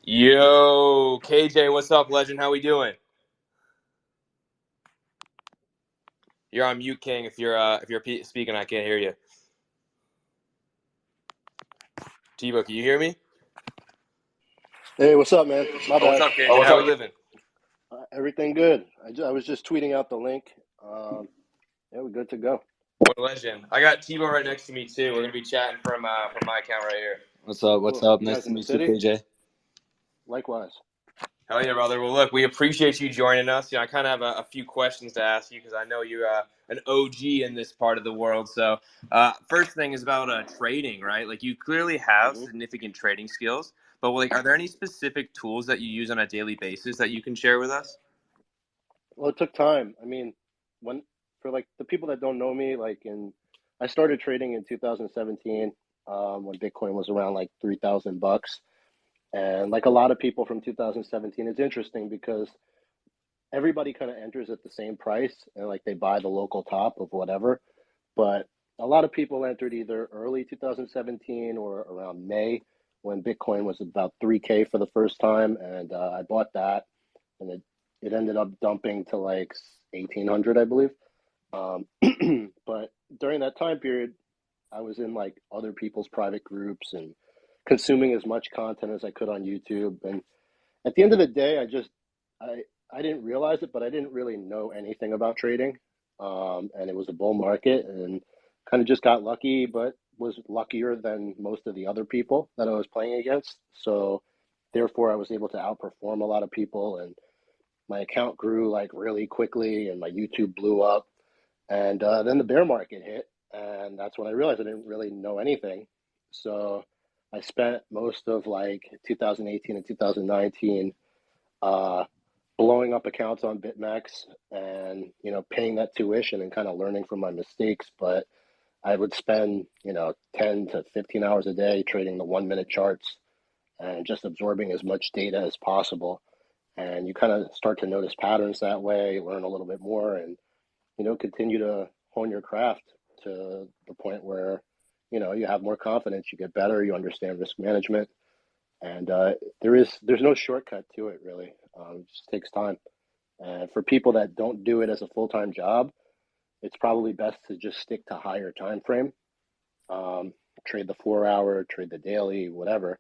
Yo, KJ, what's up, legend? How we doing? You're on mute, King. If you're speaking, I can't hear you. Thibault, can you hear me? Hey, what's up, man? My bad. What's up, KJ? How we living? Everything good. I was just tweeting out the link. Yeah, we're good to go. What a legend. I got Thibault right next to me too. We're gonna be chatting from my account right here. What's up? What's Cool. up? You Nice guys to in the meet you, city? KJ. Likewise. Hell yeah, brother. Well, look, we appreciate you joining us. I kind of have a few questions to ask you because I know you're an OG in this part of the world. So, first thing is about trading, right? Like, you clearly have significant trading skills, but like, are there any specific tools that you use on a daily basis that you can share with us? Well, it took time. I mean, for like the people that don't know me, I started trading in 2017, when Bitcoin was around like $3,000. And like a lot of people from 2017, it's interesting because everybody kind of enters at the same price and like they buy the local top of whatever. But a lot of people entered either early 2017 or around May when Bitcoin was about 3K for the first time. And I bought that, and it ended up dumping to like 1,800, I believe. But during that time period, I was in like other people's private groups and consuming as much content as I could on YouTube. And at the end of the day, I I didn't realize it, but I didn't really know anything about trading. And it was a bull market, and kind of just got lucky, but was luckier than most of the other people that I was playing against. So therefore, I was able to outperform a lot of people, and my account grew like really quickly, and my YouTube blew up. And then the bear market hit, and that's when I realized I didn't really know anything. So I spent most of like 2018 and 2019 uh, blowing up accounts on BitMEX, and paying that tuition and kind of learning from my mistakes. But I would spend 10 to 15 hours a day trading the 1 minute charts and just absorbing as much data as possible. And you kind of start to notice patterns that way, learn a little bit more, and continue to hone your craft to the point where you have more confidence, you get better, you understand risk management. And there's no shortcut to it, really. It just takes time. And for people that don't do it as a full-time job, it's probably best to just stick to higher time frame. Trade the 4 hour, trade the daily, whatever.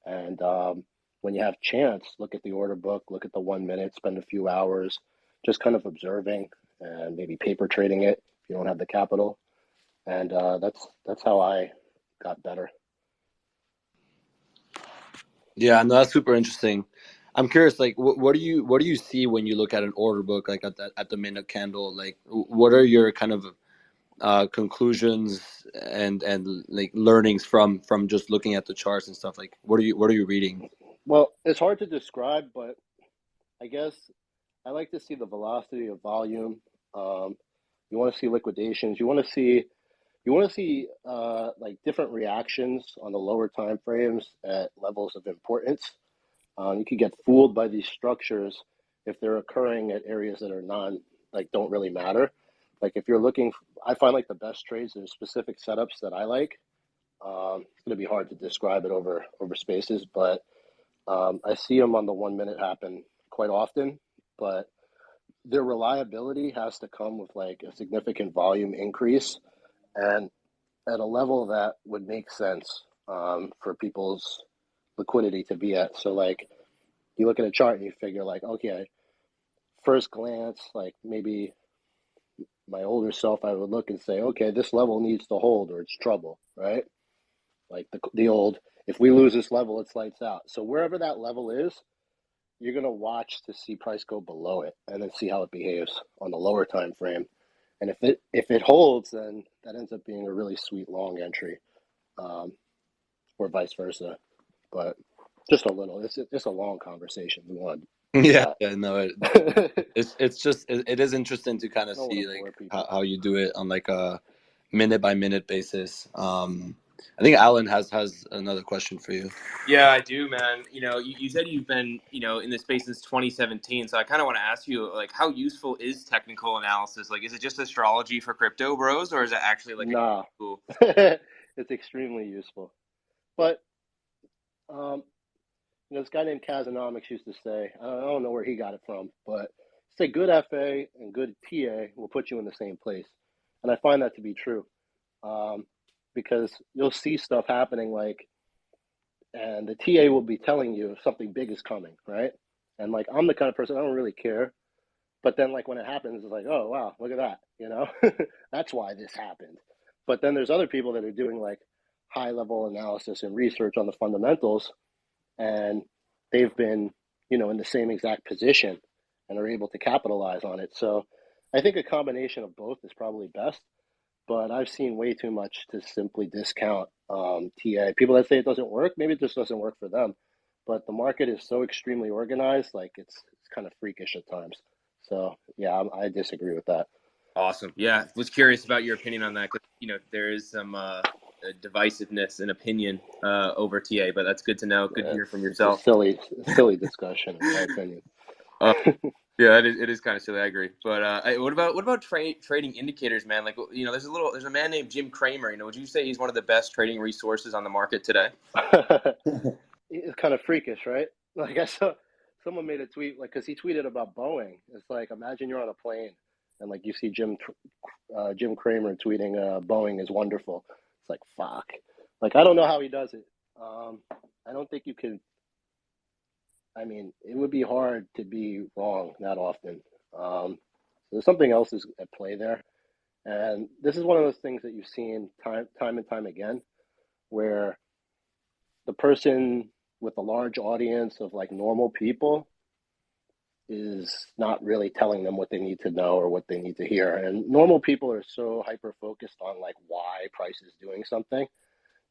And when you have chance, look at the order book, look at the 1 minute, spend a few hours just kind of observing and maybe paper trading it if you don't have the capital. And that's how I got better. Yeah, no, that's super interesting. I'm curious, like, what do you see when you look at an order book, like at the minute candle? Like, what are your kind of conclusions and like learnings from just looking at the charts and stuff? Like, what are you reading? Well, it's hard to describe, but I guess I like to see the velocity of volume. You want to see liquidations. You want to see like different reactions on the lower time frames at levels of importance. You could get fooled by these structures if they're occurring at areas that are don't really matter. Like if you're looking, I find like the best trades, there's specific setups that I like. It's going to be hard to describe it over spaces, but I see them on the 1 minute happen quite often. But their reliability has to come with like a significant volume increase, and at a level that would make sense for people's liquidity to be at. So like you look at a chart and you figure like, okay, first glance, like maybe my older self, I would look and say, okay, this level needs to hold or it's trouble, right? Like the old, if we lose this level, it's lights out. So wherever that level is, you're going to watch to see price go below it and then see how it behaves on the lower time frame. And if it holds, then that ends up being a really sweet long entry, or vice versa. But just a little. It's a long conversation. We want Yeah, no, it is interesting to kind of see like how you do it on like a minute by minute basis. I think Alan has another question for you. Yeah, I do, man. You said you've been, in this space since 2017. So I kind of want to ask you, like, how useful is technical analysis? Like, is it just astrology for crypto bros, or is it actually like nah. a tool? It's extremely useful. But this guy named Kazanomics used to say, I don't know where he got it from, but say good FA and good TA will put you in the same place, and I find that to be true, because you'll see stuff happening and the TA will be telling you something big is coming, right? And I'm the kind of person I don't really care. But then, when it happens, it's like, oh, wow, look at that, that's why this happened. But then there's other people that are doing high level analysis and research on the fundamentals, and they've been, in the same exact position and are able to capitalize on it. So I think a combination of both is probably best. But I've seen way too much to simply discount TA. People that say it doesn't work, maybe it just doesn't work for them. But the market is so extremely organized, it's kind of freakish at times. So yeah, I disagree with that. Awesome. Yeah, was curious about your opinion on that because there is some divisiveness in opinion over TA, but that's good to know. Good to hear from yourself. It's a silly discussion, in my opinion. Yeah, it is kind of silly. I agree. But what about trading indicators, man? There's a man named Jim Cramer. Would you say he's one of the best trading resources on the market today? It's kind of freakish, right? I saw someone made a tweet, because he tweeted about Boeing. It's imagine you're on a plane and you see Jim Cramer tweeting Boeing is wonderful. It's fuck. I don't know how he does it. I don't think you can. I mean, it would be hard to be wrong that often. So there's something else is at play there, and this is one of those things that you've seen time and time again, where the person with a large audience of normal people is not really telling them what they need to know or what they need to hear. And normal people are so hyper focused on why price is doing something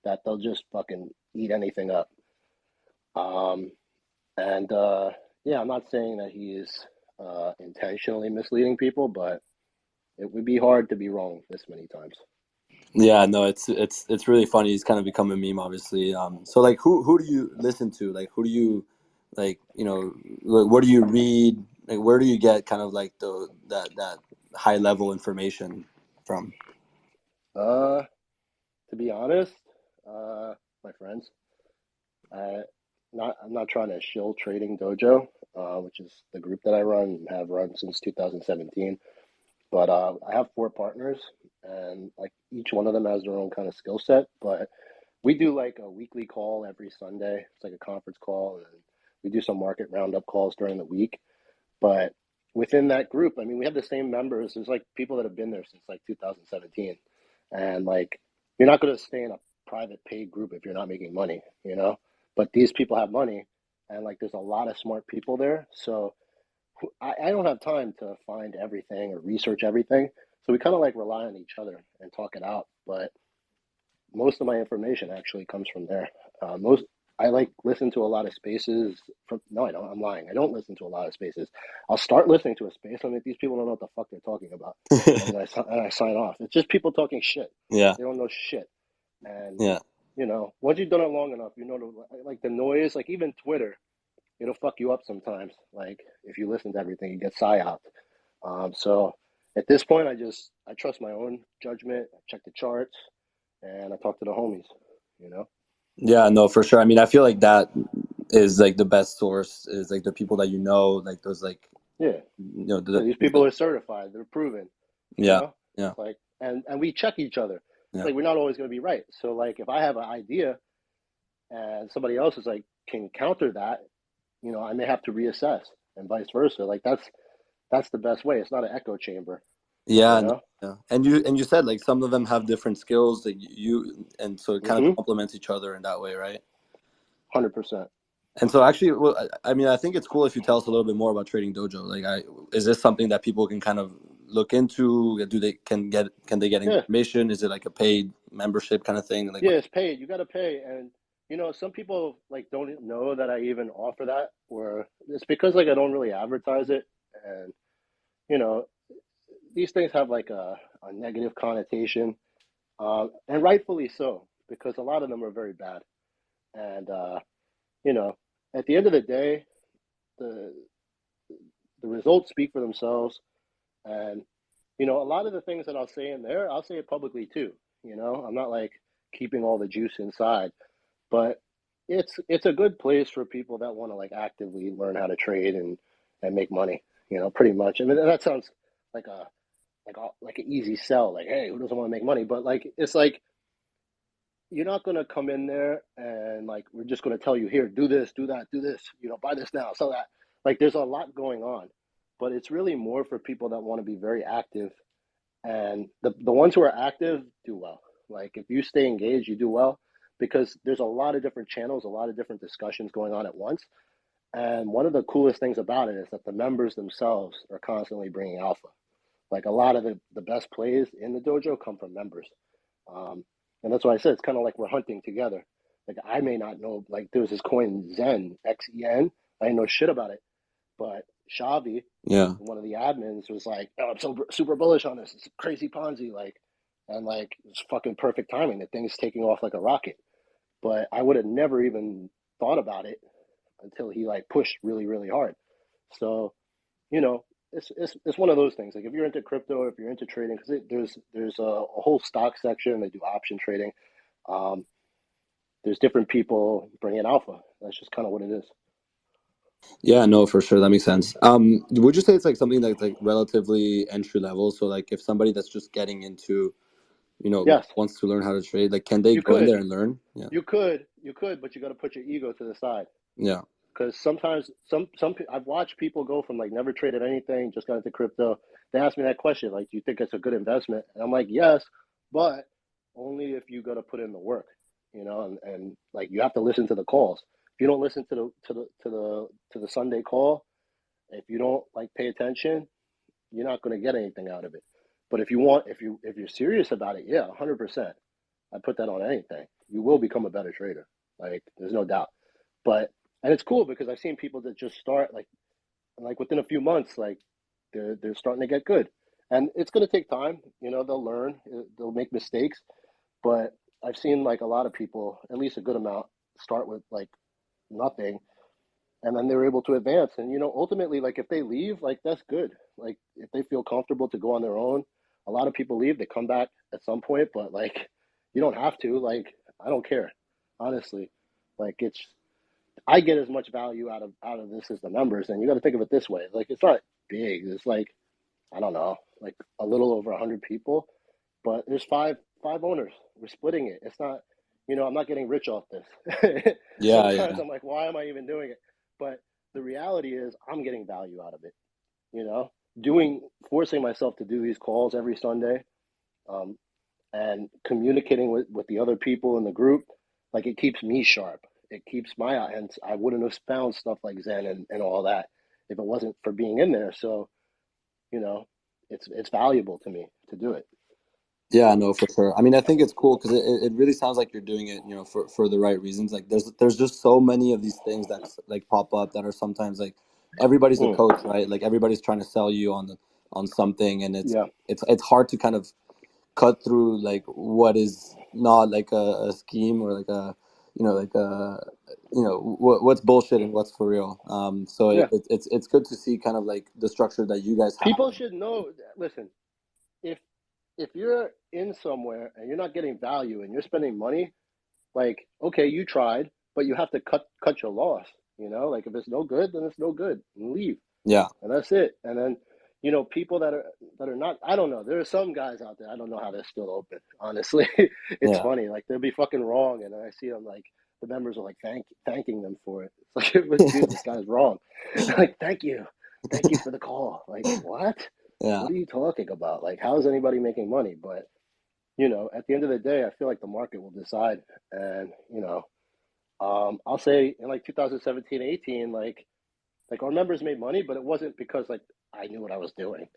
that they'll just fucking eat anything up. Yeah, I'm not saying that he is intentionally misleading people, but it would be hard to be wrong this many times. Yeah, no, it's really funny. He's kind of become a meme, obviously. So who do you listen to? Who do you what do you read? Where do you get kind of that high level information from? To be honest, my friends, I'm not trying to shill Trading Dojo, which is the group that I run and have run since 2017. But I have 4 partners, and each one of them has their own kind of skill set. But we do a weekly call every Sunday. It's a conference call, and we do some market roundup calls during the week. But within that group, I mean, we have the same members. There's people that have been there since 2017, and you're not going to stay in a private paid group if you're not making money, But these people have money, and there's a lot of smart people there, so. I don't have time to find everything or research everything. So we kind of rely on each other and talk it out. But most of my information actually comes from there. I listen to a lot of spaces. No, I don't. I'm lying. I don't listen to a lot of spaces. I'll start listening to a space and these people don't know what the fuck they're talking about. and I sign off. It's just people talking shit. Yeah. They don't know shit. And, yeah. Once you've done it long enough, the noise, even Twitter, it'll fuck you up sometimes. If you listen to everything, you get psyoped. So at this point, I trust my own judgment. I check the charts, and I talk to the homies. Yeah, no, for sure. I mean, I feel that is the best source is the people that those yeah. The, these people are certified. They're proven. Yeah. And we check each other. Yeah. We're not always going to be right. So if I have an idea and somebody else is can counter that, I may have to reassess, and vice versa. That's the best way. It's not an echo chamber. Yeah, yeah. And you said some of them have different skills and so it kind of complements each other in that way, right? 100%. And so actually, well, I mean, I think it's cool if you tell us a little bit more about Trading Dojo. Is this something that people can kind of look into? Can they get information? Is it a paid membership kind of thing? Yeah, it's paid. You got to pay. And some people don't know that I even offer that, or it's because I don't really advertise it. And these things have a negative connotation, and rightfully so, because a lot of them are very bad. And at the end of the day, the results speak for themselves. And a lot of the things that I'll say in there, I'll say it publicly too. I'm not keeping all the juice inside. but it's a good place for people that want to like actively learn how to trade and make money. Pretty much. I mean, that sounds like like an easy sell. Like, hey, who doesn't want to make money? But like, it's like you're not gonna come in there and like we're just gonna tell you here, do this, do that, do this. Buy this now, sell that. Like, there's a lot going on, but it's really more for people that want to be very active, and the ones who are active do well. Like, if you stay engaged, you do well because there's a lot of different channels, a lot of different discussions going on at once. And one of the coolest things about it is that the members themselves are constantly bringing alpha. Like, a lot of the best plays in the dojo come from members. And that's why I said it's kind of like we're hunting together. Like, I may not know, like, there was this coin Zen, XEN. I didn't know shit about it. But Shavi, Yeah. one of the admins, was like, "Oh, I'm so super bullish on this. It's a crazy Ponzi." And like, it's fucking perfect timing. The thing's taking off like a rocket. But I would have never even thought about it until he like pushed really, really hard. So, you know, it's one of those things. Like, if you're into crypto, if you're into trading, because there's a whole stock section. They do option trading. Um, there's different people bringing alpha. That's just kind of what it is. Yeah, no, for sure. That makes sense. Would you say it's like something that's like relatively entry level? So like if somebody that's just getting into, Yes, wants to learn how to trade, like can they you go in could, there and learn? Yeah. but you got to put your ego to the side. Yeah. Because sometimes I've watched people go from like never traded anything, just got into crypto. They ask me that question, like, do you think it's a good investment? And I'm like, yes, but only if you got to put in the work, and like you have to listen to the calls. If you don't listen to the Sunday call, if you don't like pay attention, you're not going to get anything out of it. But if you're serious about it, yeah, 100%. I put that on anything. You will become a better trader. Like, there's no doubt. But and it's cool because I've seen people that just start like within a few months, like they're starting to get good. And it's going to take time. They'll learn, they'll make mistakes. But I've seen like a lot of people, at least a good amount, start with like nothing, and then they're able to advance. And ultimately, like if they leave, like that's good. Like if they feel comfortable to go on their own, a lot of people leave. They come back at some point, but like you don't have to. Like, I don't care, honestly. Like, I get as much value out of this as the members, and you got to think of it this way. Like, it's not big. It's like, I don't know, like a little over 100 people, but there's five owners. We're splitting it. It's not, I'm not getting rich off this. Yeah. Sometimes Yeah. I'm like, why am I even doing it? But the reality is, I'm getting value out of it. You know, forcing myself to do these calls every Sunday, um, and communicating with the other people in the group, like, it keeps me sharp. It keeps my eye, and I wouldn't have found stuff like Zen and all that if it wasn't for being in there. So, you know, it's valuable to me to do it. Yeah, no, for sure. I mean, I think it's cool because it really sounds like you're doing it, for the right reasons. Like there's just so many of these things that like pop up that are sometimes like everybody's a Mm, coach, right? Like everybody's trying to sell you on something, and it's yeah, it's hard to kind of cut through like what is not like a scheme or like a like a what's bullshit and what's for real. So yeah. it's good to see kind of like the structure that you guys have. People should know. Listen, if if you're in somewhere and you're not getting value and you're spending money, like, okay, you tried, but you have to cut your loss. Like, if it's no good, then it's no good, and leave, Yeah, and that's it. And then, people that are not. I don't know. There are some guys out there. I don't know how they're still open. Honestly, it's yeah. funny. Like, they'll be fucking wrong, and I see them like the members are like thanking them for it. It's like, dude, this guy's wrong. Like, thank you for the call. Like, what? Yeah. What are you talking about? Like, how is anybody making money? But at the end of the day, I feel like the market will decide. And I'll say in like 2017, 18, like our members made money, but it wasn't because like I knew what I was doing,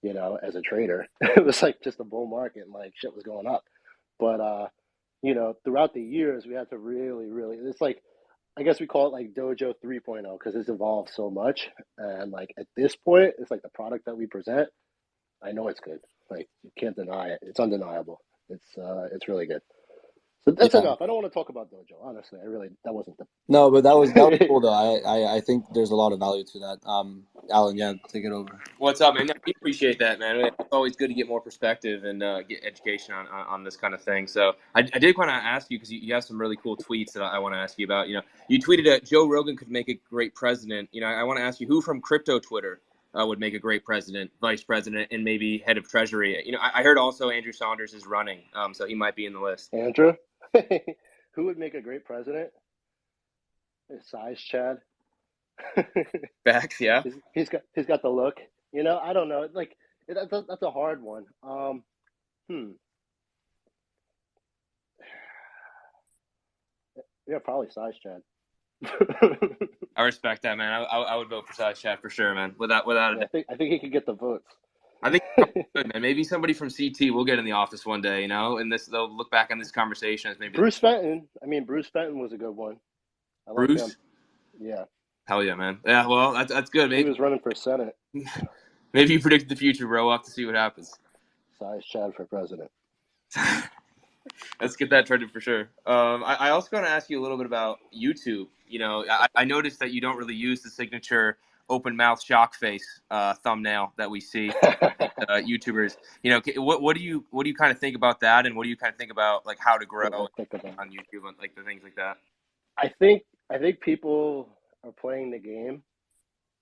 as a trader. It was like just a bull market and like shit was going up. But throughout the years, we had to really, really. It's like, I guess we call it like Dojo 3.0 because it's evolved so much. And like at this point, it's like the product that we present. I know it's good. Like, you can't deny it. It's undeniable. It's really good. So that's Yeah. enough. I don't want to talk about Dojo. Honestly, that wasn't No, but that was the. cool though. I think there's a lot of value to that. Alan, yeah, take it over. What's up, man? We appreciate that, man. It's always good to get more perspective and get education on this kind of thing. So I did want to ask you because you have some really cool tweets that I want to ask you about. You tweeted that Joe Rogan could make a great president. I want to ask you who from crypto Twitter would make a great president, vice president, and maybe head of treasury. I heard also Andrew Saunders is running, so he might be in the list. Andrew, who would make a great president? Size Chad. Facts, yeah. He's got the look. I don't know. Like that's a hard one. Yeah, probably Size Chad. I respect that, man. I would vote for Size Chat for sure, man. Without a doubt. I think he could get the votes. I think it's probably good, man. Maybe somebody from CT will get in the office one day, and they'll look back on this conversation as maybe Bruce Fenton. I mean, Bruce Fenton was a good one. I like him. Bruce. Yeah. Hell yeah, man. Yeah, well, that's good. He was running for Senate. Maybe you predicted the future, bro. We'll have to see what happens. Size Chad for president. Let's get that trended for sure. I also want to ask you a little bit about YouTube. I noticed that you don't really use the signature open mouth shock face thumbnail that we see YouTubers. What do you kind of think about that, and what do you kind of think about like how to grow on YouTube and like the things like that? I think people are playing the game,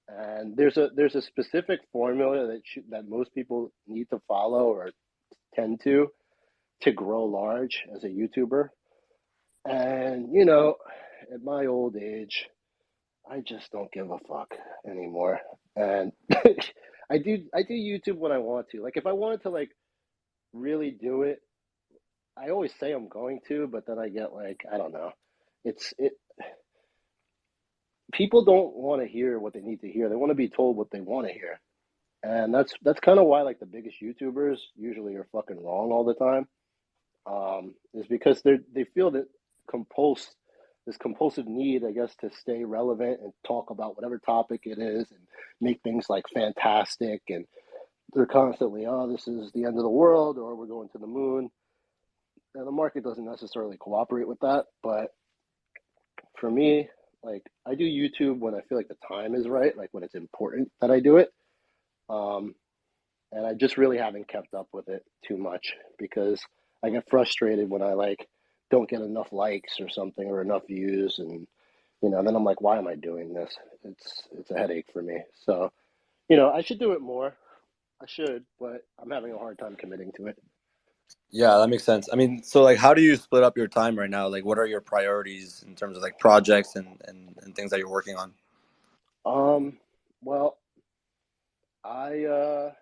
and there's a specific formula that most people need to follow or tend to grow large as a YouTuber. And at my old age, I just don't give a fuck anymore. And I do YouTube when I want to. Like if I wanted to like really do it, I always say I'm going to, but then I get like, I don't know. People don't want to hear what they need to hear. They want to be told what they want to hear. And that's kind of why like the biggest YouTubers usually are fucking wrong all the time. Is because they feel that this compulsive need, I guess, to stay relevant and talk about whatever topic it is and make things like fantastic, and they're constantly, oh, this is the end of the world or we're going to the moon. And the market doesn't necessarily cooperate with that. But for me, like I do YouTube when I feel like the time is right, like when it's important that I do it. And I just really haven't kept up with it too much because I get frustrated when I like don't get enough likes or something or enough views, and then I'm like, why am I doing this? It's a headache for me. So, I should do it more. I should, but I'm having a hard time committing to it. Yeah, that makes sense. I mean, so like how do you split up your time right now? Like what are your priorities in terms of like projects and things that you're working on? Well, I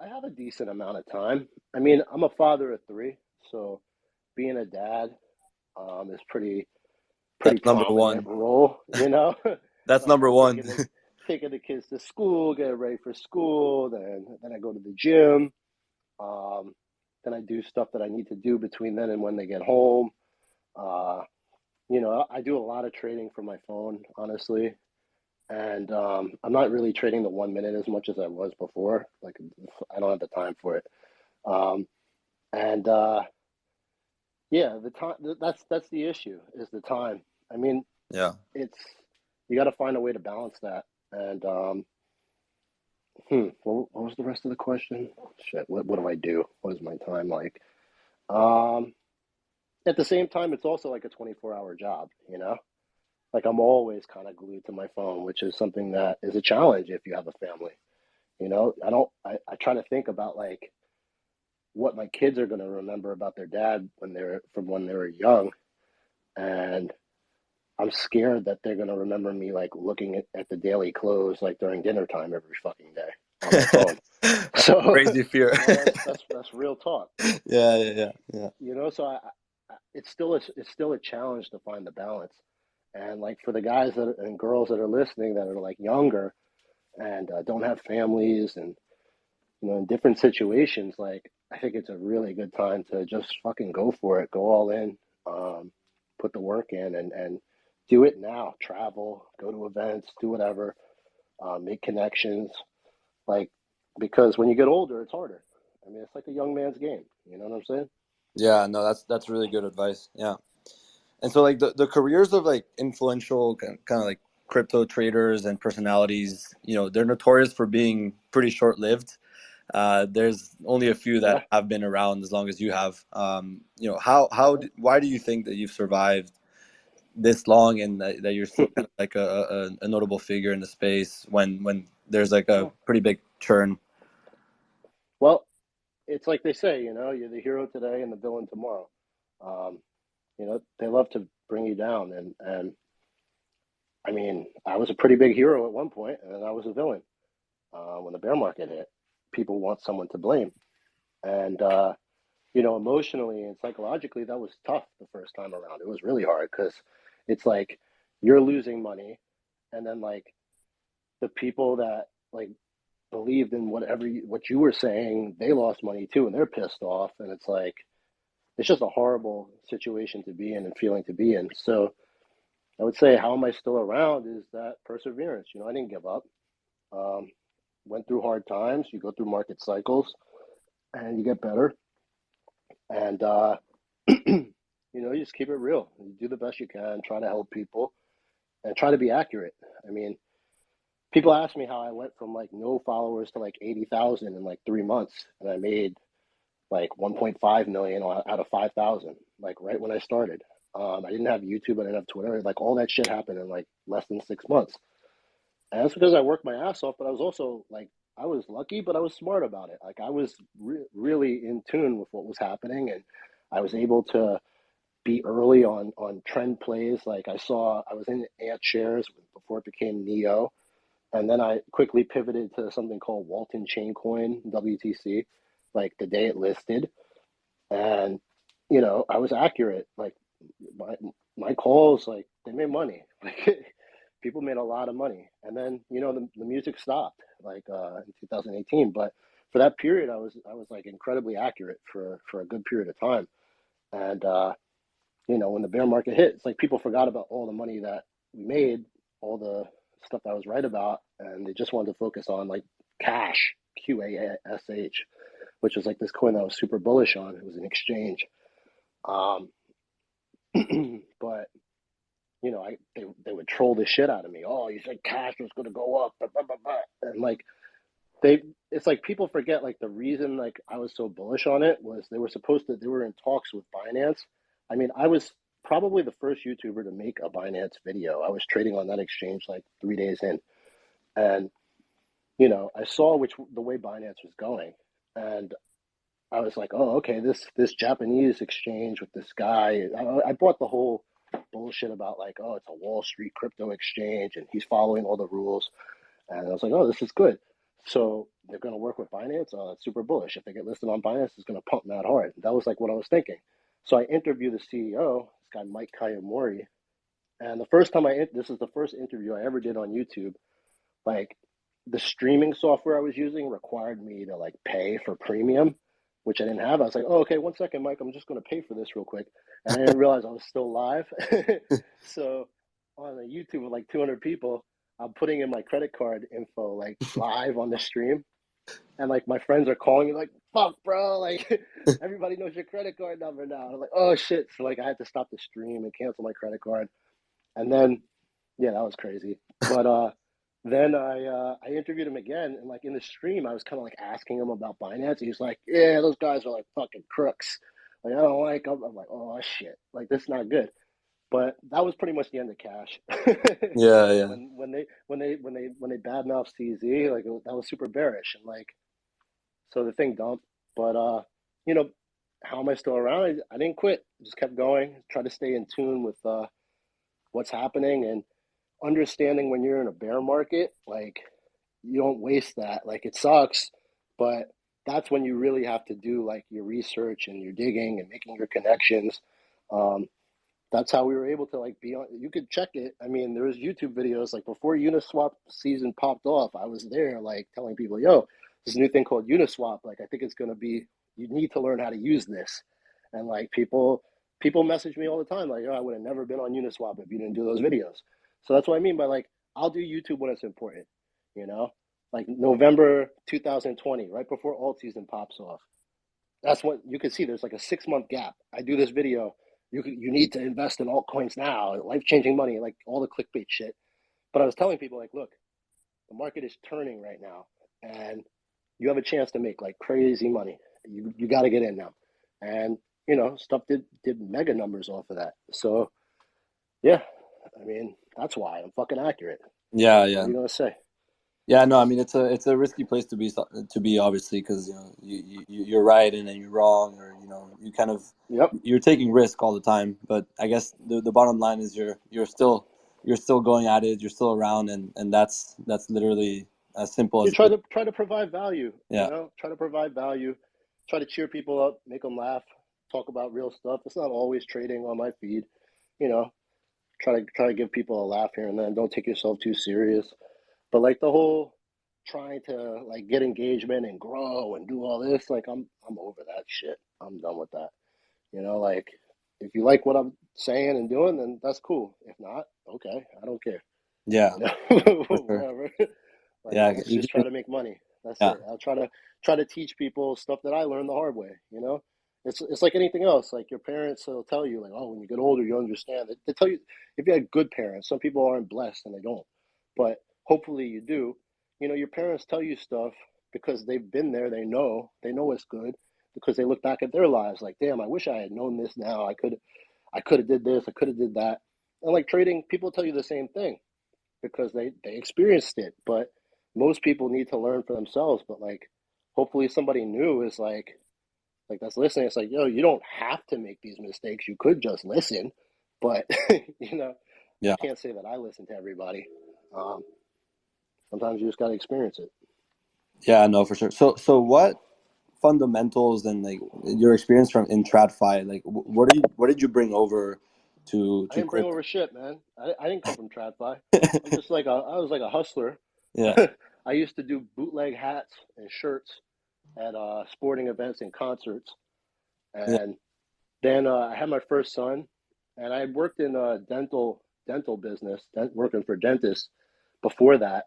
have a decent amount of time. I mean, I'm a father of 3, so being a dad is pretty That's number prominent one. role, That's number one. taking the kids to school, getting ready for school, then I go to the gym. Then I do stuff that I need to do between then and when they get home. I do a lot of trading from my phone, honestly. And I'm not really trading the 1 minute as much as I was before. Like I don't have the time for it. And yeah, the time that's the issue is the time. I mean, Yeah. You got to find a way to balance that. And what was the rest of the question? Shit, what do I do? What is my time like? At the same time, it's also like a 24-hour job, Like I'm always kind of glued to my phone, which is something that is a challenge if you have a family. I try to think about like what my kids are going to remember about their dad when they were young, and I'm scared that they're going to remember me like looking at the daily clothes like during dinner time every fucking day on my phone. So crazy fear. That's real talk. Yeah. So it's still a challenge to find the balance. And like for the guys and girls that are listening that are like younger and don't have families and in different situations, like I think it's a really good time to just fucking go for it, go all in, put the work in, and do it now. Travel, go to events, do whatever, make connections, like because when you get older, it's harder. I mean, it's like a young man's game. You know what I'm saying? Yeah, no, that's really good advice. Yeah. And so like the careers of like influential kind of like crypto traders and personalities, they're notorious for being pretty short lived. There's only a few that Yeah. have been around as long as you have. Why do you think that you've survived this long and that you're still kind of like a notable figure in the space when there's like a pretty big churn? Well, it's like they say, you're the hero today and the villain tomorrow. Um, they love to bring you down, and I mean, I was a pretty big hero at one point, and then I was a villain. When the bear market hit, people want someone to blame, and emotionally and psychologically, that was tough the first time around. It was really hard because it's like you're losing money, and then like the people that like believed in what you were saying, they lost money too, and they're pissed off, and it's like it's just a horrible situation to be in and feeling to be in. So I would say, how am I still around? Is that perseverance? I didn't give up. Um, went through hard times. You go through market cycles, and you get better. And you just keep it real. You do the best you can. Try to help people, and try to be accurate. I mean, people ask me how I went from like no followers to like 80,000 in like 3 months, and I made like 1.5 million out of 5,000, like right when I started. I didn't have YouTube, I didn't have Twitter, like all that shit happened in like less than 6 months. And that's because I worked my ass off, but I was also like, I was lucky, but I was smart about it. Like I was really in tune with what was happening, and I was able to be early on trend plays. Like I was in Ant shares before it became Neo, and then I quickly pivoted to something called Walton Chain Coin WTC, like the day it listed, and I was accurate. Like my my calls, like they made money. Like people made a lot of money, and then the music stopped like in 2018. But for that period, I was like incredibly accurate for a good period of time. And when the bear market hit, it's like people forgot about all the money that we made, all the stuff that I was right about, and they just wanted to focus on like cash, QASH, which was like this coin that I was super bullish on. It was an exchange. Um, but they would troll the shit out of me. Oh, you said cash was going to go up, blah, blah, blah, blah. And like it's like people forget like the reason like I was so bullish on it was they were in talks with Binance. I mean, I was probably the first YouTuber to make a Binance video. I was trading on that exchange like 3 days in, and I saw the way Binance was going, and I was like, oh, okay, this Japanese exchange with this guy. I bought the whole bullshit about like, oh, it's a Wall Street crypto exchange and he's following all the rules. And I was like, oh, this is good. So they're going to work with Binance. Oh, that's super bullish. If they get listed on Binance, it's going to pump that hard. That was like what I was thinking. So I interviewed the CEO, this guy Mike Kayamori, and this is the first interview I ever did on YouTube. Like the streaming software I was using required me to like pay for premium, which I didn't have. I was like, oh, okay, 1 second, Mike, I'm just going to pay for this real quick. And I didn't realize I was still live. So on a YouTube with like 200 people, I'm putting in my credit card info like live on the stream. And like my friends are calling me like, fuck, bro, like everybody knows your credit card number now. I'm like, oh shit. So like I had to stop the stream and cancel my credit card. And then yeah, that was crazy. But then I interviewed him again, and like in the stream, I was kind of like asking him about Binance. He's like, "Yeah, those guys are like fucking crooks. Like I don't like them." I'm like, "Oh shit, like this is not good." But that was pretty much the end of Cash. Yeah, yeah, When they badmouthed CZ, like that was super bearish, and like so the thing dumped. But you know, how am I still around? I didn't quit. Just kept going. Try to stay in tune with what's happening and understanding when you're in a bear market, like you don't waste that. Like it sucks, but that's when you really have to do like your research and your digging and making your connections. Um, that's how we were able to like be on. You could check it. I mean, there was YouTube videos like before Uniswap season popped off. I was there like telling people, "Yo, this new thing called Uniswap. Like, I think it's gonna be. You need to learn how to use this." And like people message me all the time, like, "Oh, I would have never been on Uniswap if you didn't do those videos." So that's what I mean by like I'll do YouTube when it's important. You know, like November 2020, right before alt season pops off. That's what you can see. There's like a 6 month gap. I do this video. You need to invest in altcoins now, life changing money, like all the clickbait shit. But I was telling people like, look, the market is turning right now, and you have a chance to make like crazy money. You got to get in now, and stuff did mega numbers off of that. So yeah, I mean that's why I'm fucking accurate. Yeah, What yeah. are you gonna say? Yeah, no, I mean it's a risky place to be obviously because you're right and then you're wrong, or you kind of Yep. you're taking risk all the time. But I guess the bottom line is you're still going at it, you're still around, and that's literally as simple You as it is. try to provide value. Yeah, Try to provide value. Try to cheer people up, make them laugh, talk about real stuff. It's not always trading on my feed. You know, try to give people a laugh here and then. Don't take yourself too serious. But like the whole trying to like get engagement and grow and do all this, like I'm over that shit. I'm done with that. Like if you like what I'm saying and doing, then that's cool. If not, okay, I don't care. yeah, for sure. Whatever. Like Yeah, let's just try to make money. That's yeah, it. I'll try to teach people stuff that I learned the hard way. It's like anything else. Like your parents will tell you, like, oh, when you get older, you understand. They tell you if you had good parents. Some people aren't blessed and they don't, but hopefully you do. Your parents tell you stuff because they've been there. They know it's good because they look back at their lives like, damn, I wish I had known this now. I could have did this. I could have did that. And like trading, people tell you the same thing because they experienced it. But most people need to learn for themselves. But like, hopefully somebody new is like that's listening. It's like, yo, you don't have to make these mistakes. You could just listen. But I yeah, can't say that I listen to everybody. Um, Sometimes you just got to experience it. yeah. No, for sure. So what fundamentals and like your experience from in TradFi, like what did you bring over to I to didn't bring crypto? over shit, man. I didn't come from TradFi. I was like a hustler. Yeah, I used to do bootleg hats and shirts at sporting events and concerts. yeah, And then I had my first son, and I had worked in a dental business, working for dentists before that.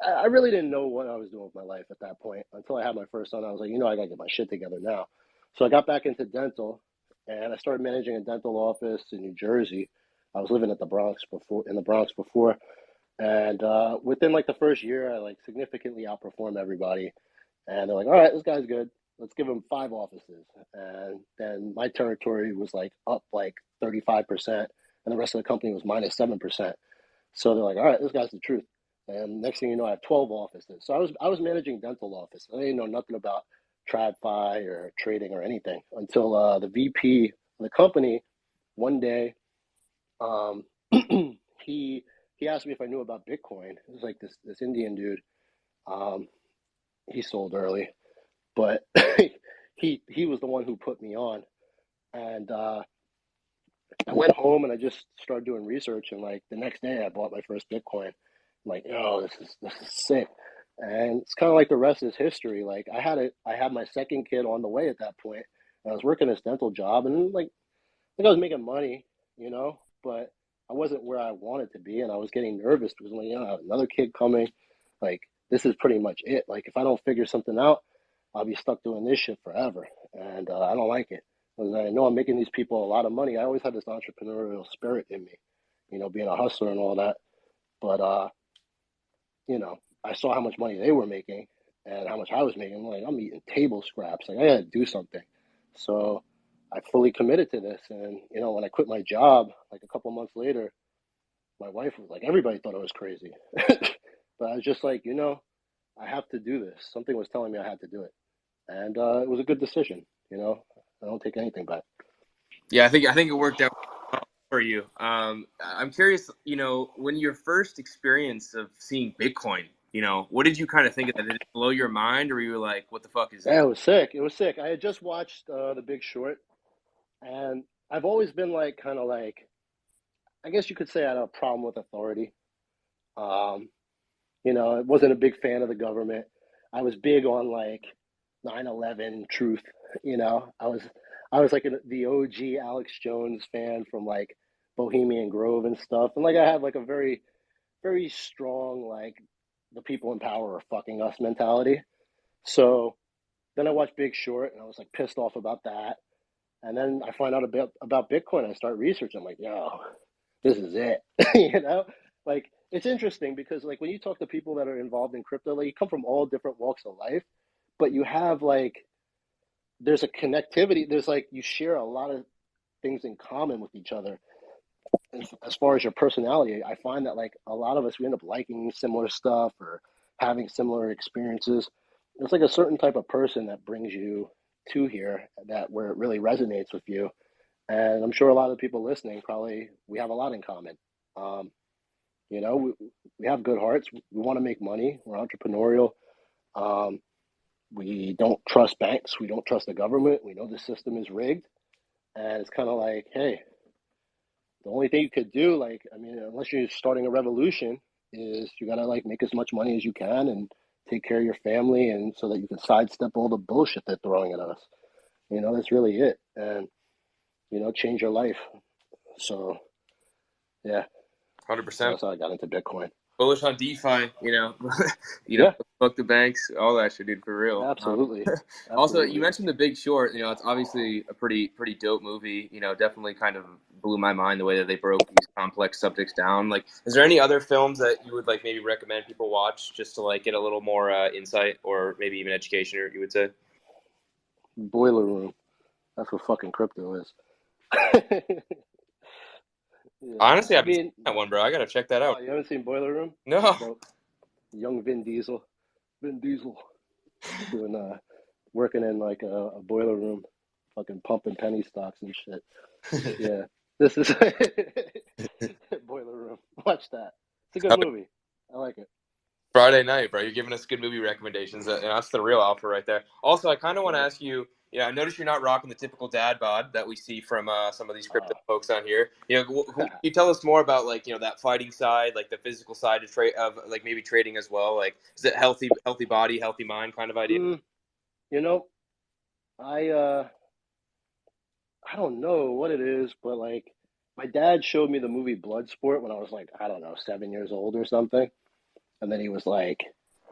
I really didn't know what I was doing with my life at that point until I had my first son. I was like, I got to get my shit together now. So I got back into dental, and I started managing a dental office in New Jersey. I was living at in the Bronx before, and within like the first year, I like significantly outperformed everybody. And they're like, all right, this guy's good. Let's give him 5 offices. And then my territory was like up like 35%, and the rest of the company was minus 7%. So they're like, all right, this guy's the truth. And next thing you know, I have 12 offices. So I was managing dental offices. I didn't know nothing about TradFi or trading or anything until the VP of the company one day, um, he he asked me if I knew about Bitcoin. It was like this Indian dude. Um, he sold early, but he was the one who put me on. And I went home and I just started doing research. And like the next day, I bought my first Bitcoin. I'm like, oh, this is sick. And it's kind of like the rest is history. Like I had my second kid on the way at that point. And I was working this dental job, and like I was making money, but I wasn't where I wanted to be, and I was getting nervous because I'm like, I have another kid coming. Like this is pretty much it. Like if I don't figure something out, I'll be stuck doing this shit forever, and I don't like it. Because I know I'm making these people a lot of money. I always had this entrepreneurial spirit in me, being a hustler and all that. But I saw how much money they were making and how much I was making. I'm like, I'm eating table scraps. Like I got to do something. So I fully committed to this. And when I quit my job, like a couple months later, my wife was like, everybody thought I was crazy, but I was just like, I have to do this. Something was telling me I had to do it, and it was a good decision. I don't take anything back. Yeah, I think it worked out for you. I'm curious, when your first experience of seeing Bitcoin, what did you kind of think of that? Did it blow your mind, or were you like, what the fuck is Yeah, this? it was sick. It was sick. I had just watched The Big Short, and I've always been like, kind of like, I guess you could say I had a problem with authority. Um, I wasn't a big fan of the government. I was big on like 9/11 truth. I was like the OG Alex Jones fan from like Bohemian Grove and stuff. And like I had like a very, very strong like the people in power are fucking us mentality. So Then I watched Big Short, and I was like pissed off about that. And then I find out about Bitcoin. I start researching. I'm like, yo, this is it. You know, like it's interesting because like when you talk to people that are involved in crypto, like you come from all different walks of life, but you have like there's a connectivity. There's like you share a lot of things in common with each other. As far as your personality, I find that like a lot of us we end up liking similar stuff or having similar experiences. It's like a certain type of person that brings you to here that where it really resonates with you. And I'm sure a lot of people listening probably we have a lot in common. Um, you know, we have good hearts. We want to make money. We're entrepreneurial. Um, we don't trust banks. We don't trust the government. We know the system is rigged. And it's kind of like, hey, the only thing you could do, like, I mean, unless you're starting a revolution, is you gotta like make as much money as you can and take care of your family, and so that you can sidestep all the bullshit they're throwing at us. You know, that's really it, and change your life. So yeah, so 100%. that's how I got into Bitcoin. Bullish on DeFi, Yeah, fuck the banks, all that shit, dude, for real. absolutely, Also, you absolutely. mentioned The Big Short. It's obviously a pretty dope movie. Definitely kind of blew my mind the way that they broke these complex subjects down. Like, is there any other films that you would like maybe recommend people watch just to like get a little more insight or maybe even education, or you would say? Boiler Room. That's what fucking crypto is. Yeah, Honestly, I I haven't seen mean, that one, bro. I gotta check that oh, out. you haven't seen Boiler Room? It's No. dope. Young Vin Diesel. Vin Diesel doing working in like a boiler room, fucking pumping penny stocks and shit. Yeah, this is Boiler Room. Watch that. It's a good movie. I like it. Friday night, bro. You're giving us good movie recommendations. That's the real alpha right there. Also, I kind of want to Yeah. ask you. I noticed you're not rocking the typical dad bod that we see from some of these crypto Uh, folks on here. Can you tell us more about like that fighting side, like the physical side of trade, of like maybe trading as well? Like, is it healthy body, healthy mind kind of idea? you know, I I don't know what it is, but like my dad showed me the movie Bloodsport when I was like I don't know 7 years old or something, and then he was like,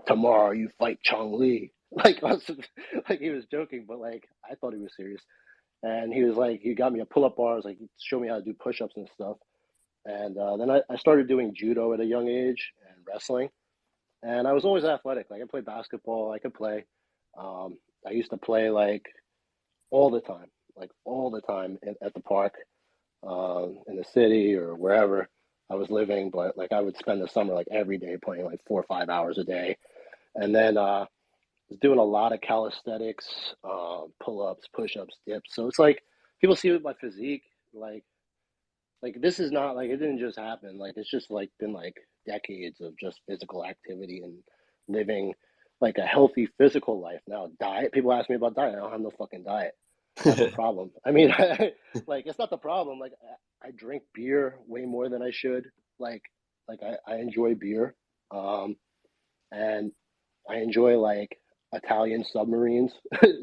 "Tomorrow you fight Chong Li." Like, like he was joking, but like I thought he was serious. And he was like, he got me a pull-up bar. I was like, he showed me how to do push-ups and stuff. And then I started doing judo at a young age and wrestling. And I was always athletic. Like I played basketball. I could play. I used to play like all the time at the park, in the city or wherever I was living. But like I would spend the summer like every day playing like 4 or 5 hours a day. And then was doing a lot of calisthenics, pull-ups, push-ups, dips. So it's like people see with my physique, like this is not like it didn't just happen. Like it's just like been like decades of just physical activity and living like a healthy physical life. Now diet, people ask me about diet. I don't have no fucking diet. I have a problem. I mean, like it's not the problem. Like I drink beer way more than I should. Like I enjoy beer, and I enjoy like Italian submarines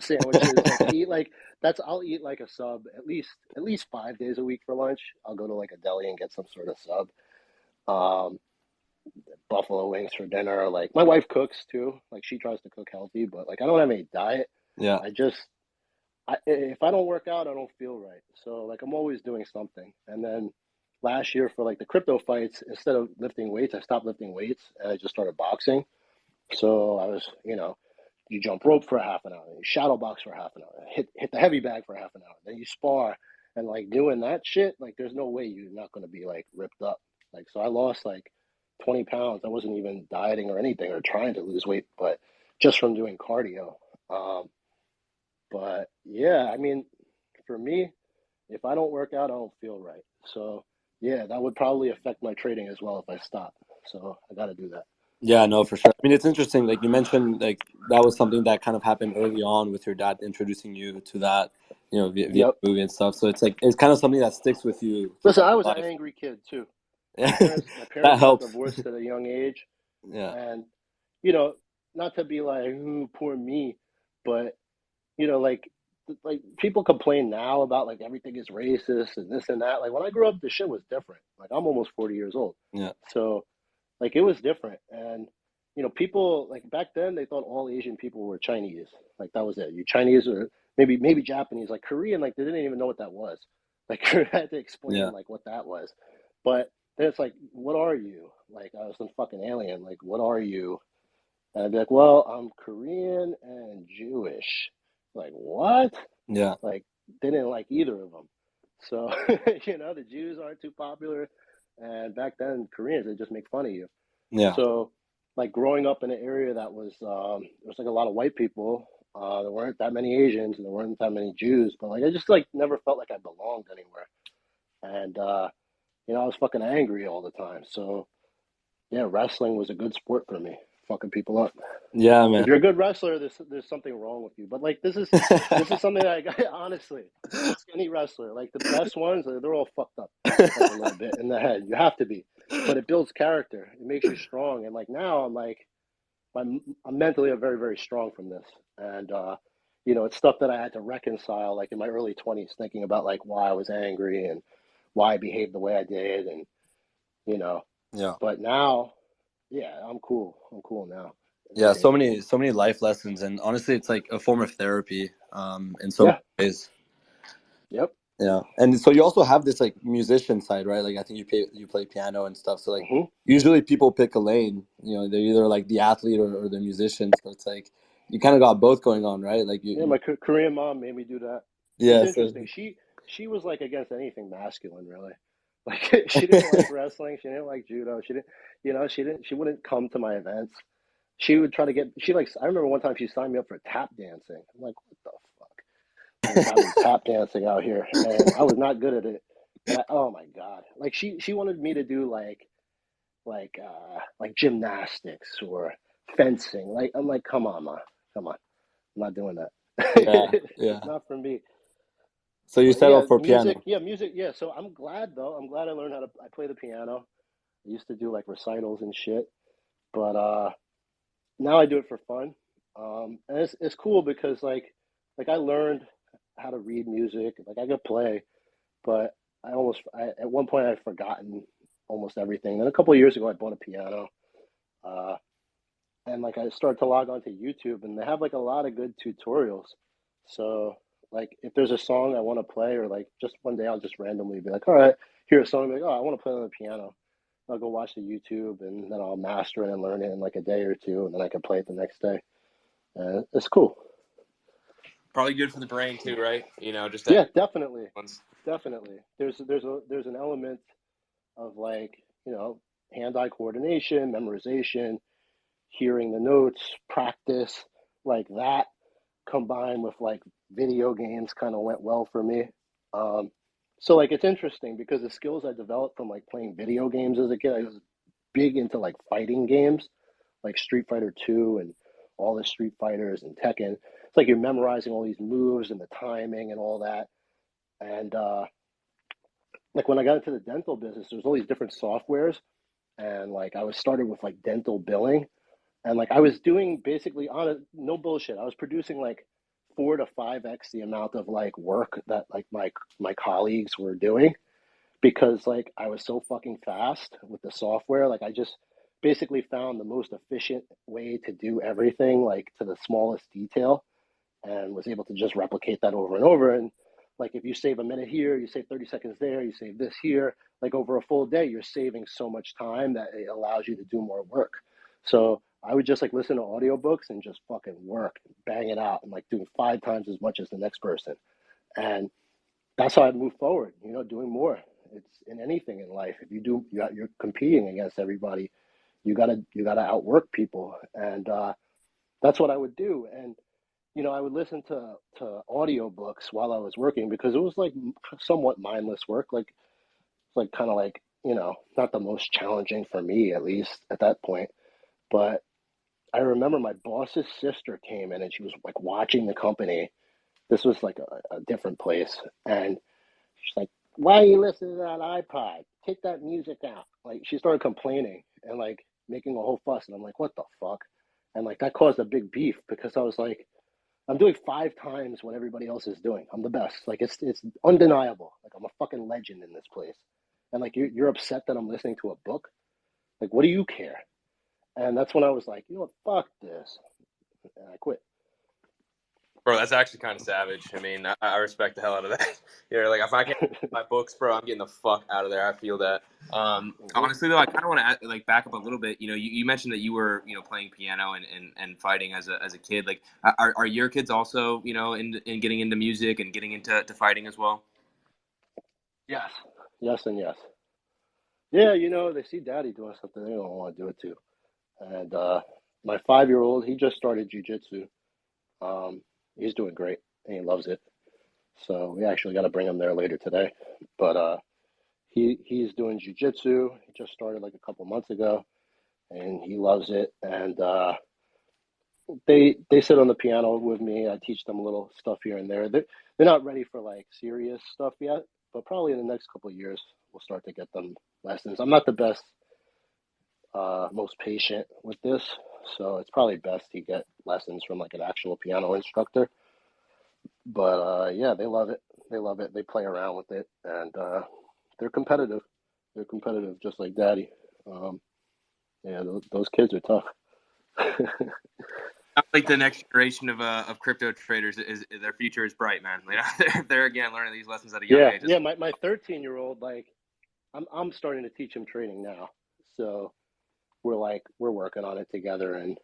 sandwiches. Like I eat like that's I'll eat like a sub at least 5 days a week for lunch. I'll go to like a deli and get some sort of sub. Um, Buffalo wings for dinner. Like my wife cooks too. Like she tries to cook healthy, but like I don't have any diet. Yeah. If I don't work out, I don't feel right. So like I'm always doing something. And then last year for like the crypto fights, instead of lifting weights, I stopped lifting weights and I just started boxing. So I was, you jump rope for a half an hour, you shadow box for half an hour, hit the heavy bag for half an hour, then you spar, and like doing that shit, like there's no way you're not gonna be like ripped up. Like so, I lost like 20 pounds. I wasn't even dieting or anything or trying to lose weight, but just from doing cardio. Um, but yeah, I mean, for me, if I don't work out, I don't feel right. So yeah, that would probably affect my trading as well if I stop. So I got to do that. Yeah, no, for sure. I mean, it's interesting. Like you mentioned, like that was something that kind of happened early on with your dad introducing you to that, via Yep. the movie and stuff. So it's like it's kind of something that sticks with you Listen, throughout I was your an life. angry kid too. My Yeah, parents, my that parents got helps. divorced at a young age, Yeah, and you know, not to be like, ooh, poor me, but like people complain now about like everything is racist and this and that. Like when I grew up, the shit was different. Like I'm almost 40 years old, yeah, so like it was different, and people like back then they thought all Asian people were Chinese. Like that was it. You Chinese or maybe Japanese, like Korean, like they didn't even know what that was. Like I had to explain Yeah. like what that was. But then it's like, what are you? Like I was some fucking alien. Like, what are you? And I'd be like, well, I'm Korean and Jewish. Like, what? Yeah. Like, they didn't like either of them. So, the Jews aren't too popular. And back then, Koreans, they just make fun of you. Yeah. So, like, growing up in an area that was, there was like a lot of white people. There weren't that many Asians and there weren't that many Jews. But, like, I just, like, never felt like I belonged anywhere. And, I was fucking angry all the time. So, yeah, wrestling was a good sport for me, fucking people up. Yeah, If man. you're a good wrestler, there's something wrong with you. But like this is something that I got honestly. Ask any wrestler. Like the best ones, they're all fucked up, like a little bit in the head. You have to be, but it builds character. It makes you strong. And like now, I'm mentally very very strong from this. And it's stuff that I had to reconcile, like in my early 20s, thinking about like why I was angry and why I behaved the way I did, and you know. Yeah. But now, yeah, I'm cool. I'm cool now. Yeah, Everything. so many life lessons, and honestly, it's like a form of therapy, in so many Yeah. ways. Yep. Yeah, and so you also have this like musician side, right? Like I think you play piano and stuff. So like Hmm. usually people pick a lane. They're either like the athlete or the musician. So it's like you kind of got both going on, right? Like Yeah, my Korean mom made me do that. It's yeah. So interesting. She was like against anything masculine, really. Like she didn't like wrestling. She didn't like judo. She wouldn't come to my events. She would try to get. She like. I remember one time she signed me up for tap dancing. I'm like, what the fuck? Like got me tap dancing out here, and I was not good at it. And oh my god, like she wanted me to do like gymnastics or fencing. Like I'm like, come on, ma, come on. I'm not doing that. yeah, It's yeah. not for me. So you But yeah, settled for piano. music. Yeah, so I'm glad though. I'm glad I learned how to. I play the piano. I used to do like recitals and shit, but now I do it for fun. And it's cool because like I learned how to read music. Like I could play, but at one point I'd forgotten almost everything. Then a couple of years ago I bought a piano. Uh, and like I started to log onto YouTube, and they have like a lot of good tutorials. So like if there's a song I want to play, or like just one day I'll just randomly be like, all right, hear a song, I'm like, oh, I want to play on the piano. I'll go watch the YouTube, and then I'll master it and learn it in like a day or two, and then I can play it the next day. It's cool. Probably good for the brain too, right? Just Yeah, definitely, ones. definitely. There's an element of like hand-eye coordination, memorization, hearing the notes, practice, like that combined with like video games kind of went well for me. Um, so like it's interesting because the skills I developed from like playing video games as a kid, I was big into like fighting games, like Street Fighter 2 and all the Street Fighters and Tekken. It's like you're memorizing all these moves and the timing and all that. And like when I got into the dental business, there's all these different softwares, and like I was started with like dental billing, and like I was doing basically on a no bullshit. I was producing like 4 to 5x the amount of like work that like my colleagues were doing, because like I was so fucking fast with the software. Like I just basically found the most efficient way to do everything like to the smallest detail, and was able to just replicate that over and over. And like if you save a minute here, you save 30 seconds there, you save this here, like over a full day, you're saving so much time that it allows you to do more work. So I would just like listen to audiobooks and just fucking work, bang it out, and like doing 5 times as much as the next person. And that's how I move forward, doing more. It's in anything in life. If you do, you're competing against everybody. You gotta outwork people, and that's what I would do. And I would listen to audiobooks while I was working because it was like somewhat mindless work, like kind of like not the most challenging for me, at least at that point. But I remember my boss's sister came in and she was like watching the company. This was like a different place, and she's like, "Why are you listening to that iPod? Take that music out!" Like she started complaining and like making a whole fuss, and I'm like, "What the fuck?" And like that caused a big beef because I was like, I'm doing 5 times what everybody else is doing. I'm the best. Like it's undeniable. Like I'm a fucking legend in this place. And like you're upset that I'm listening to a book. Like what do you care? And that's when I was like, you know what, fuck this, and I quit. Bro, that's actually kind of savage. I mean, I respect the hell out of that. You're like, if I can't get my books, bro, I'm getting the fuck out of there. I feel that. Mm-hmm. Honestly, though, I kind of want to like back up a little bit. You mentioned that you were, playing piano and fighting as a kid. Like, are your kids also, in getting into music and getting into fighting as well? Yes, yes, and yes. Yeah, they see daddy doing something they don't want to do it too. And my 5-year-old, he just started jujitsu. Um, he's doing great and he loves it. So we actually got to bring him there later today. But he's doing jujitsu. He just started like a couple months ago, and he loves it. And they sit on the piano with me. I teach them a little stuff here and there. They're not ready for like serious stuff yet, but probably in the next couple of years we'll start to get them lessons. I'm not the best, most patient with this, so it's probably best to get lessons from like an actual piano instructor. But yeah, they love it. They love it. They play around with it, and they're competitive. They're competitive, just like Daddy. Um, yeah, those kids are tough. I like the next generation of crypto traders is their future is bright, man. They're again learning these lessons at a young Yeah, age. yeah. My 13-year-old, like, I'm starting to teach him trading now, so we're working on it together. And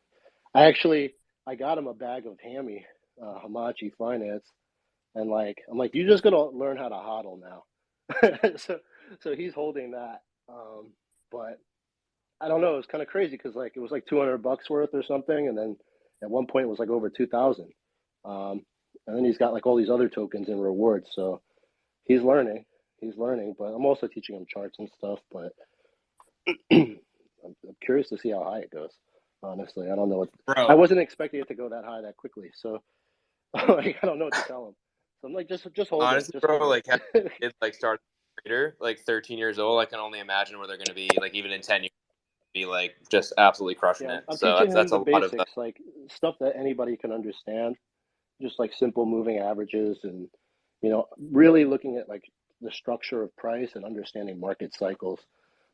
I got him a bag of hammy, Hamachi Finance, and like I'm like, you just gotta learn how to hodl now. so so he's holding that. But I don't know. It's kind of crazy because like it was like $200 worth or something, and then at one point it was like over 2,000. And then he's got like all these other tokens and rewards. So he's learning. He's learning. But I'm also teaching him charts and stuff. But I'm curious to see how high it goes. Honestly, I don't know what. I Bro, wasn't expecting it to go that high that quickly. So like, I don't know what to tell him. So I'm like, just hold it. honestly, Just bro, hold like having it. kids like start a trader, like 13 years old, I can only imagine where they're going to be, like even in 10 years, be like just absolutely crushing Yeah, it. I'm So teaching that's him that's the a lot of. basics, like stuff that anybody can understand, just like simple moving averages and, really looking at like the structure of price and understanding market cycles.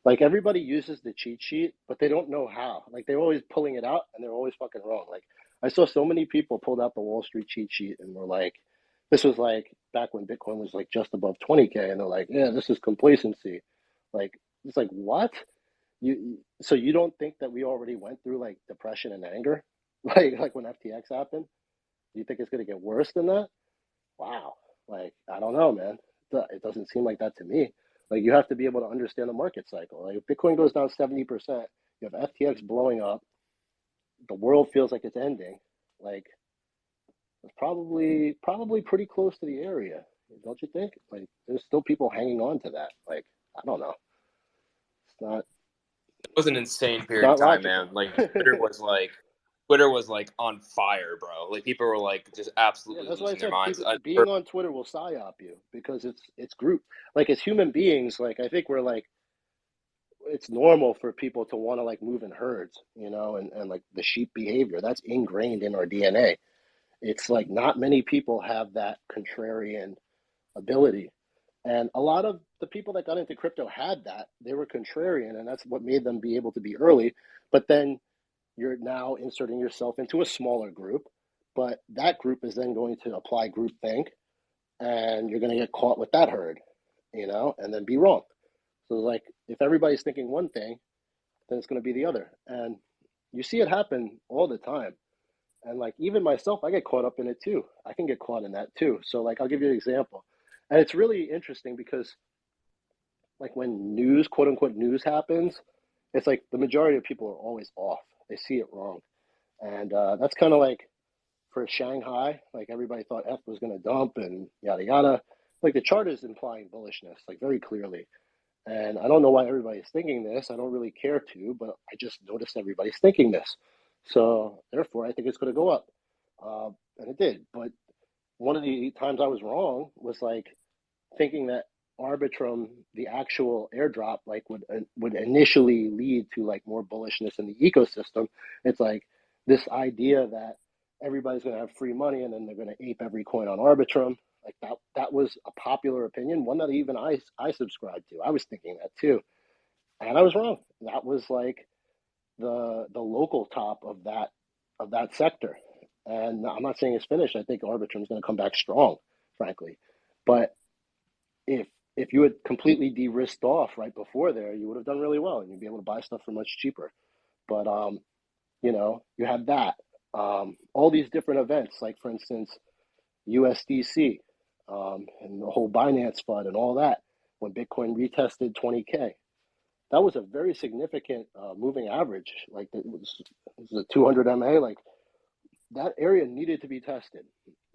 Like everybody uses the cheat sheet, but they don't know how. Like they're always pulling it out and they're always fucking wrong. Like I saw so many people pulled out the Wall Street cheat sheet and were like, this was like back when Bitcoin was like just above 20K, and they're like, yeah, this is complacency. Like it's like what? So you don't think that we already went through like depression and anger, like when FTX happened? Do you think it's gonna get worse than that? Wow. Like I don't know, man. It doesn't seem like that to me. Like you have to be able to understand the market cycle. Like if Bitcoin goes down 70%, you have FTX blowing up, the world feels like it's ending. Like it's probably pretty close to the area, don't you think? Like there's still people hanging on to that. Like I don't know. It's not It was an insane it's period of not time, logical. man. Like Twitter was like on fire, bro. Like people were like just Yeah, absolutely that's why I losing their said minds. people being on Twitter will psyop you because it's group. Like as human beings, like I think we're like it's normal for people to want to like move in herds, and like the sheep behavior that's ingrained in our DNA. It's like not many people have that contrarian ability. And a lot of the people that got into crypto had that. They were contrarian, and that's what made them be able to be early. But then you're now inserting yourself into a smaller group, but that group is then going to apply groupthink, and you're going to get caught with that herd, and then be wrong. So like if everybody's thinking one thing, then it's going to be the other. And you see it happen all the time. And like even myself, I get caught up in it too. I can get caught in that too. So like I'll give you an example. And it's really interesting because like when news, quote unquote news happens, it's like the majority of people are always off. They see it wrong. And that's kind of like for Shanghai, like everybody thought F was going to dump and yada yada. Like the chart is implying bullishness, like very clearly. And I don't know why everybody's thinking this. I don't really care to, but I just noticed everybody's thinking this. So therefore, I think it's going to go up. And it did. But one of the times I was wrong was like thinking that Arbitrum, the actual airdrop, like would initially lead to like more bullishness in the ecosystem. It's like this idea that everybody's going to have free money and then they're going to ape every coin on Arbitrum. Like that was a popular opinion, one that even I subscribed to. I was thinking that too, and I was wrong. That was like the local top of that sector. And I'm not saying it's finished. I think Arbitrum is going to come back strong, frankly. But if you had completely de-risked off right before there, you would have done really well, and you'd be able to buy stuff for much cheaper. But you have that. All these different events, like for instance, USDC, and the whole Binance FUD and all that, when Bitcoin retested 20K. That was a very significant moving average. Like it was a 200 MA. Like that area needed to be tested,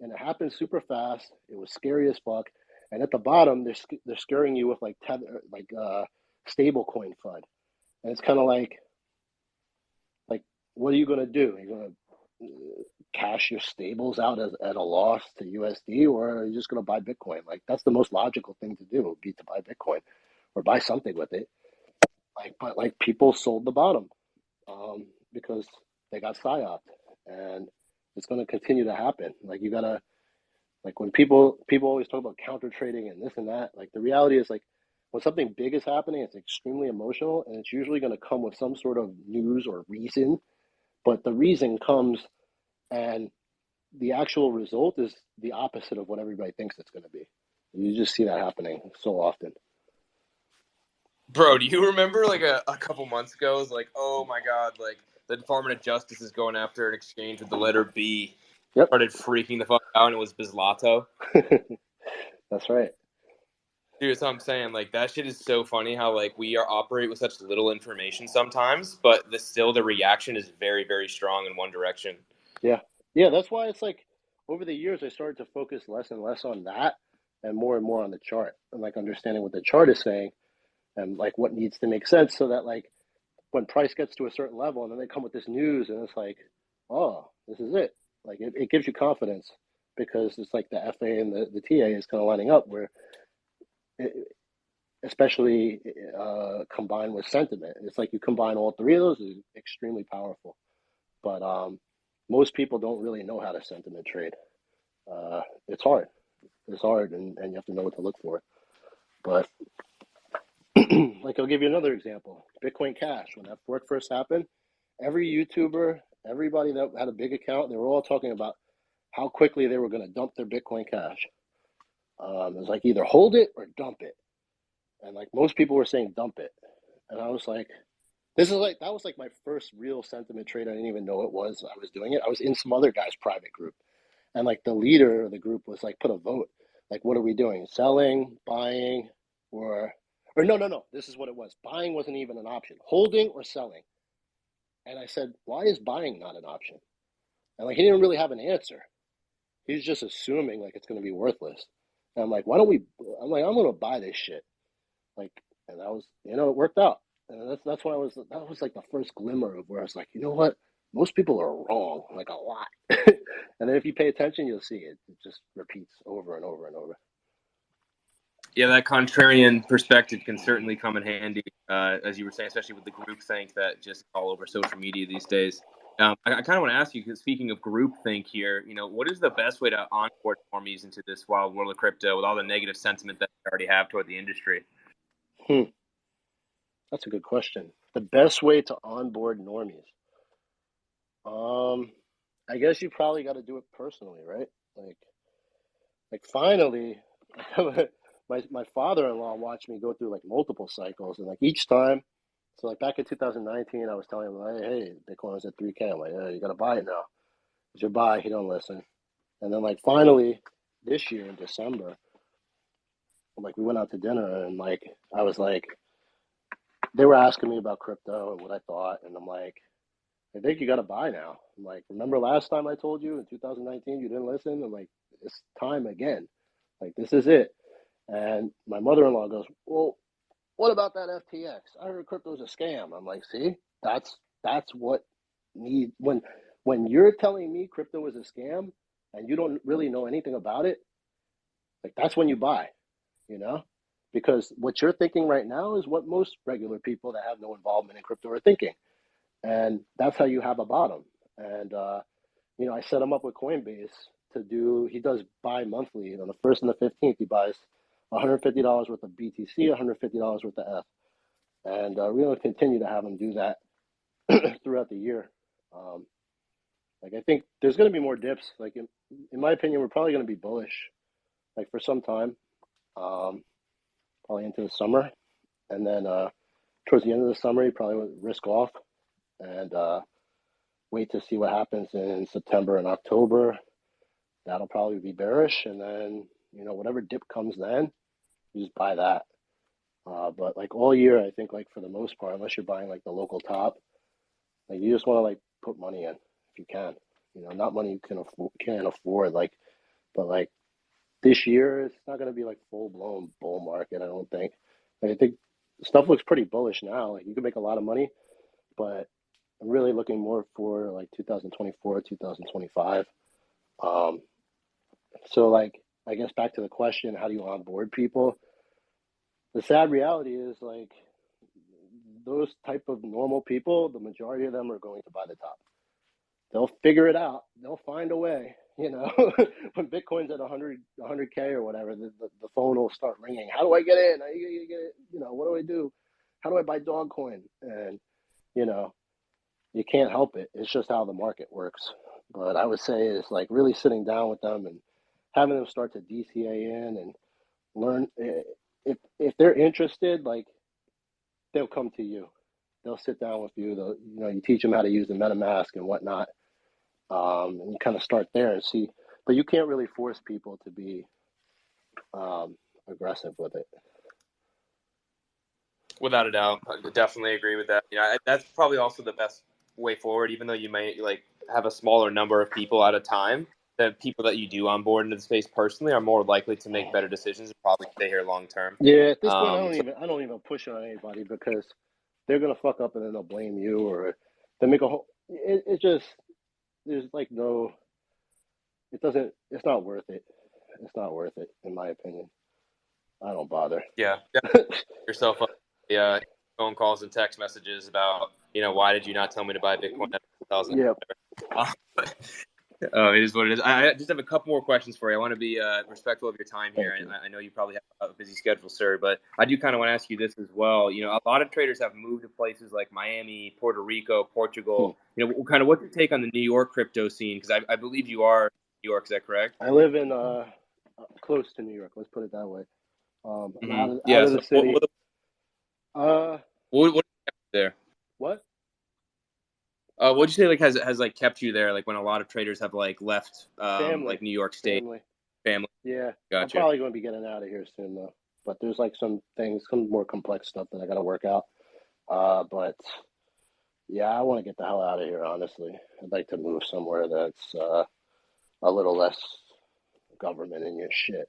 and it happened super fast. It was scary as fuck. And at the bottom, they're scaring you with like tether, like stable coin FUD, and it's kind of like what are you gonna do? You're gonna cash your stables out at a loss to USD, or are you just gonna buy Bitcoin? Like that's the most logical thing to do would be to buy Bitcoin or buy something with it. But people sold the bottom because they got psyoped, and it's going to continue to happen. Like you gotta, like when people always talk about counter trading and this and that. Like the reality is, like when something big is happening, it's extremely emotional, and it's usually going to come with some sort of news or reason. But the reason comes, and the actual result is the opposite of what everybody thinks it's going to be. You just see that happening so often. Bro, do you remember like a couple months ago? It was like, oh my god, like the Department of Justice is going after an exchange with the letter B. Yep. Started freaking the fuck out, and it was Bislato. That's right. Dude, that's what I'm saying. Like that shit is so funny how like we operate with such little information sometimes, but still the reaction is very, very strong in one direction. Yeah. That's why it's like over the years I started to focus less and less on that and more on the chart, and like understanding what the chart is saying and like what needs to make sense, so that like when price gets to a certain level and then they come with this news and it's like, oh, this is it. Like it gives you confidence, because it's like the FA and the TA is kind of lining up where especially combined with sentiment. It's like you combine all three of those, is extremely powerful. But most people don't really know how to sentiment trade. It's hard. It's hard, and you have to know what to look for. But like I'll give you another example. Bitcoin Cash, when that fork first happened, every YouTuber, everybody that had a big account, they were all talking about how quickly they were going to dump their Bitcoin Cash. It was like either hold it or dump it. And like most people were saying dump it. And I was like, that was like my first real sentiment trade. I didn't even know it was. I was doing it. I was in some other guy's private group. And like the leader of the group was like, put a vote. Like, what are we doing? Selling, buying, or no. This is what it was. Buying wasn't even an option. Holding or selling. And I said, why is buying not an option? And like he didn't really have an answer. He's just assuming like it's going to be worthless. And I'm like, I'm going to buy this shit. Like, and that was, it worked out. And that's why that was like the first glimmer of where I was like, you know what? Most people are wrong, like a lot. And then if you pay attention, you'll see it. It just repeats over and over and over. Yeah, that contrarian perspective can certainly come in handy, as you were saying, especially with the groupthink that just all over social media these days. I kind of want to ask you, because speaking of groupthink here, what is the best way to onboard normies into this wild world of crypto with all the negative sentiment that we already have toward the industry? That's a good question. The best way to onboard normies. I guess you probably got to do it personally, right? Like finally, my father-in-law watched me go through like multiple cycles, and like each time, so like back in 2019, I was telling him, like, hey, Bitcoin was at 3K. I'm like, yeah, you got to buy it now. It's your buy. He don't listen. And then like finally this year in December, like we went out to dinner, and like I was like, they were asking me about crypto and what I thought, and I'm like, I think you got to buy now. I'm like, remember last time I told you in 2019 you didn't listen? I'm like, it's time again. Like, this is it. And my mother-in-law goes, well, what about that FTX? I heard crypto's a scam. I'm like, see, that's what need when you're telling me crypto is a scam and you don't really know anything about it, like that's when you buy, because what you're thinking right now is what most regular people that have no involvement in crypto are thinking. And that's how you have a bottom. And, I set him up with Coinbase he does buy monthly. On the 1st and the 15th, he buys $150 worth of BTC, $150 worth of F. And we're going to continue to have him do that throughout the year. Um, like I think there's going to be more dips. Like in my opinion, we're probably going to be bullish like for some time, um, probably into the summer, and then towards the end of the summer, you probably would risk off and wait to see what happens in September and October. That'll probably be bearish, and then whatever dip comes then, you just buy that. But like all year, I think like for the most part, unless you're buying like the local top, like you just want to like put money in if you can. Not money you can't afford. Like, but like this year, it's not going to be like full blown bull market. I don't think. Like, I think stuff looks pretty bullish now. Like you can make a lot of money, but I'm really looking more for like 2024, 2025. Um, so like I guess back to the question, how do you onboard people? The sad reality is like those type of normal people, the majority of them are going to buy the top. They'll figure it out. They'll find a way. When Bitcoin's at 100K or whatever, the phone will start ringing. How do I get in? How do you get it? What do I do? How do I buy Dogecoin? And you can't help it. It's just how the market works. But I would say is like really sitting down with them and having them start to DCA in and learn. If they're interested, like they'll come to you. They'll sit down with you. You teach them how to use the MetaMask and whatnot. And you kind of start there and see, but you can't really force people to be aggressive with it. Without a doubt, I definitely agree with that. That's probably also the best way forward. Even though you might like have a smaller number of people at a time, the people that you do onboard into the space personally are more likely to make better decisions and probably stay here long term. Yeah, at this point, I don't even push it on anybody because they're gonna fuck up and then they'll blame you or they make a whole. It just there's like no. It doesn't. It's not worth it. It's not worth it, in my opinion. I don't bother. Yeah, yourself up. Yeah, phone calls and text messages about why did you not tell me to buy Bitcoin at 1,000? Yeah. It is what it is. I just have a couple more questions for you. I want to be respectful of your time here. I know you probably have a busy schedule, sir, but I do kind of want to ask you this as well. A lot of traders have moved to places like Miami, Puerto Rico, Portugal. Kind of what's your take on the New York crypto scene? Because I believe you are in New York. Is that correct? I live in close to New York. Let's put it that way. Mm-hmm. Out of the city. What there? What? What'd you say like has like kept you there? Like when a lot of traders have like left Family. like New York State. Family. Yeah. Gotcha. I'm probably going to be getting out of here soon though. But there's like some more complex stuff that I got to work out. But yeah, I want to get the hell out of here. Honestly, I'd like to move somewhere that's a little less government in your shit.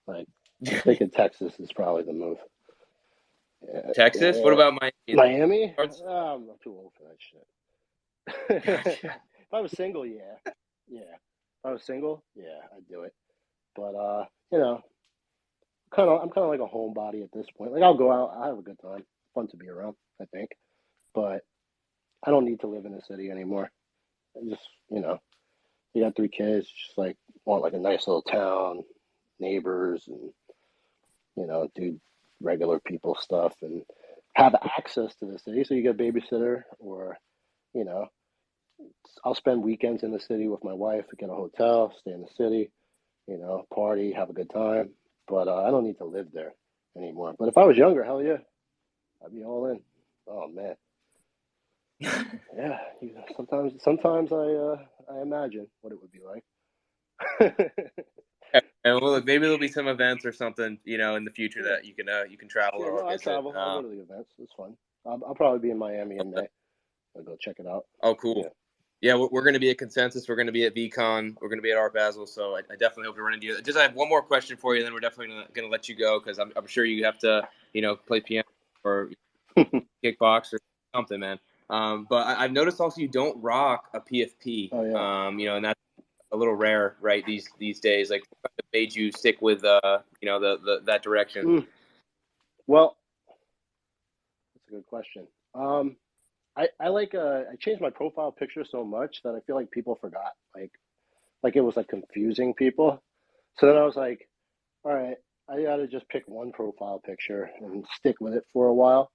Like I'm thinking Texas is probably the move. Yeah, Texas? What about Miami? Miami? I'm too old for that shit. Gotcha. If I was single, yeah. If I was single, yeah, I'd do it. But I'm kind of like a homebody at this point. Like I'll go out, I have a good time, fun to be around, I think. But I don't need to live in a city anymore. I just, you got 3 kids, just like want like a nice little town, neighbors, and do regular people stuff and have access to the city. So you get a babysitter, or I'll spend weekends in the city with my wife, get a hotel, stay in the city, party, have a good time. But I don't need to live there anymore. But if I was younger, hell yeah, I'd be all in. Oh man, yeah. Sometimes I imagine what it would be like. And well, look, maybe there'll be some events or something, in the future that you can travel Yeah, or no, I visit. travel. I'll go to the events. It's fun. I'll probably be in Miami in May. I'll go check it out. Oh, cool. Yeah, we're going to be at Consensus. We're going to be at VCon. We're going to be at Art Basel. So I definitely hope to run into you. Just I have one more question for you, and then we're definitely going to let you go because I'm sure you have to, play piano or kickbox or something, man. But I've noticed also you don't rock a PFP. Oh yeah. And that's a little rare, right? These days, like what made you stick with that direction? Well, that's a good question. I changed my profile picture so much that I feel like people forgot, like it was like confusing people. So then I was like, all right, I got to just pick one profile picture and stick with it for a while.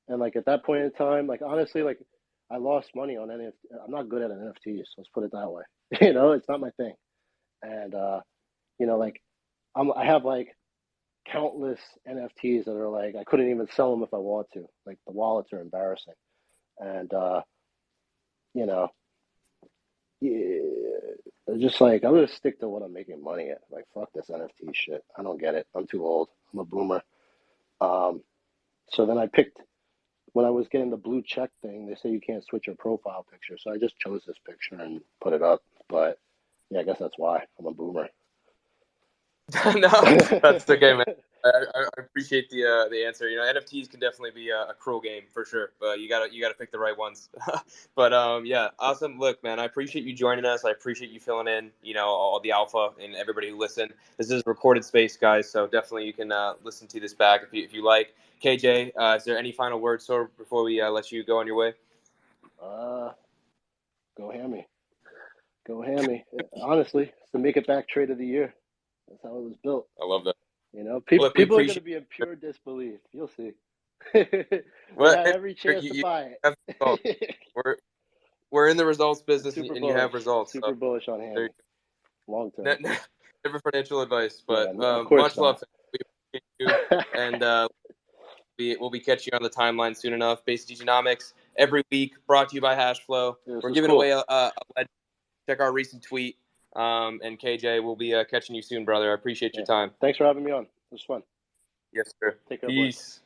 And like at that point in time, like honestly, like I lost money on NFT. I'm not good at NFTs. Let's put it that way. It's not my thing. And like I have like countless NFTs that are like I couldn't even sell them if I want to. Like the wallets are embarrassing. And you know, yeah, just like I'm gonna stick to what I'm making money at. Like fuck this NFT shit. I don't get it. I'm too old. I'm a boomer. Um, so then I picked when I was getting the blue check thing. They say you can't switch your profile picture, so I just chose this picture and put it up. But yeah, I guess that's why I'm a boomer. No, that's okay, man. I appreciate the answer. NFTs can definitely be a cruel game for sure, but you gotta pick the right ones. But yeah, awesome. Look, man, I appreciate you joining us. I appreciate you filling in. All the alpha and everybody who listened. This is recorded space, guys, so definitely you can listen to this back if you like. KJ, is there any final words, sir, before we let you go on your way? Go hammy. Go hammy. Honestly, it's the make it back trade of the year. That's how it was built. I love that. Look, we People are going to appreciate. be in pure disbelief. You'll see. They Well, had every chance to you buy have results. it. We're in the results business, Super and you bullish. have results. So Super bullish on there, hammy. Long term. never financial advice, Yeah, but of course much love. not. We appreciate you, and we'll be catching you on the timeline soon enough. Basic Degenomics every week, brought to you by Hashflow. This We're is giving cool. away a check our recent tweet. And KJ, we'll be catching you soon, brother. I appreciate your time. Thanks for having me on. It was fun. Yes, sir. Take care, boys. Peace.